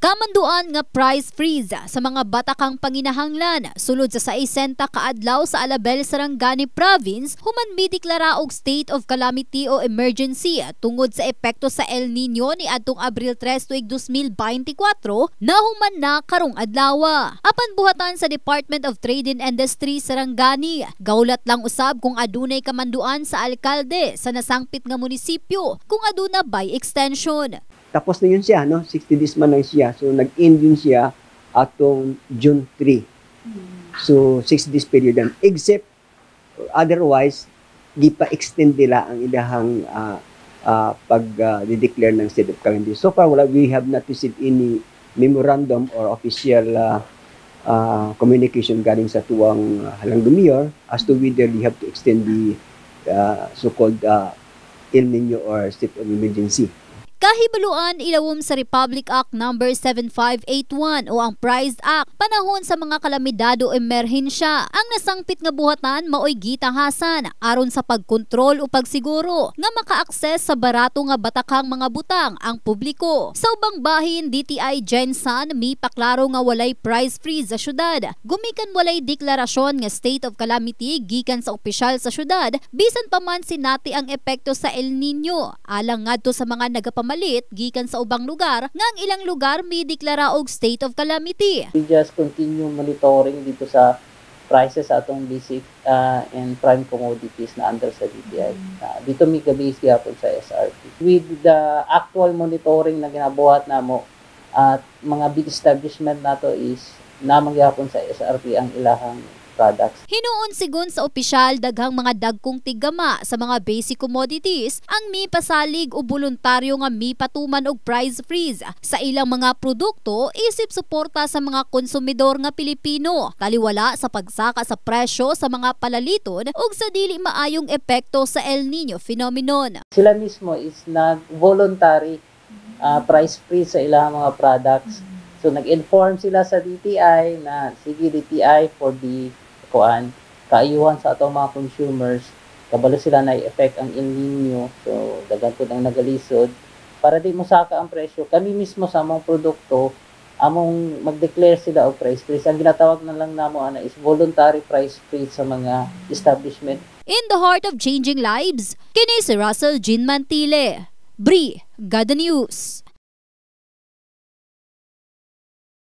Kamanduan nga price freeze sa mga batakang panginahanglan sulod sa 60 kaadlaw sa Alabel, Sarangani Province human mideklara og state of calamity o emergency tungod sa epekto sa El Nino ni adtong Abril 3 tuig 2024 na human na karong adlaw. Apan buhatan sa Department of Trade and Industry Sarangani, gaulat lang usab kung adunay kamanduan sa alkalde sa nasangpit nga munisipyo kung aduna by extension. Tapos na yun siya, no? 60 days man lang siya. So, nag-end yun siya atong June 3. So, 6 days period lang. Except, otherwise, di pa extend nila ang ilahang pag-declare ng state of calamity. So far, we have not received any memorandum or official communication galing sa tuwang Halangdo Mayor as to whether they have to extend the so-called El Nino or state of emergency. Kahibaluan ilawom sa Republic Act No. 7581 o ang PRIZE Act panahon sa mga kalamidad o emerhensya. Ang nasangpit nga buhatan maoy gitahasan aron sa pagkontrol o pagsiguro nga maka-akses sa barato nga batakang mga butang ang publiko. Sa ubang bahin, DTI Jensen mipaklaro nga walay price freeze sa syudad. Gumikan walay deklarasyon nga state of calamity gikan sa opisyal sa syudad bisan pa man sinati ang epekto sa El Nino. Alang ngadto sa mga nagapamalit gikan sa ubang lugar nga ang ilang lugar may deklara og state of calamity. We just continue monitoring dito sa prices sa atong basic and prime commodities na under sa DTI. Dito may gabis gyapon sa SRP. With the actual monitoring na ginabuhat namo at mga big establishment nato is namang gyapon sa SRP ang ilahang products. Hinuon sigon sa opisyal daghang mga dagkong tigama sa mga basic commodities ang mipasalig o voluntaryo nga mipatuman og price freeze sa ilang mga produkto isip suporta sa mga konsumidor nga Pilipino taliwala sa pagsaka sa presyo sa mga palaliton ug sa dili maayong epekto sa El Nino phenomenon. Sila mismo is nag-voluntary price freeze sa ilang mga products. So nag-inform sila sa DTI na sige DTI for the kaayuhan sa atong mga consumers, kabalo sila na i-effect ang El Nino, so daghan po ang nagalisod para di mo saka ang presyo. Kami mismo sa among produkto among mag-declare sila og price freeze. Ang ginatawag na lang namo ana is voluntary price freeze sa mga establishment. In the heart of changing lives, kini si Russell Jean Mantile, Brigada News.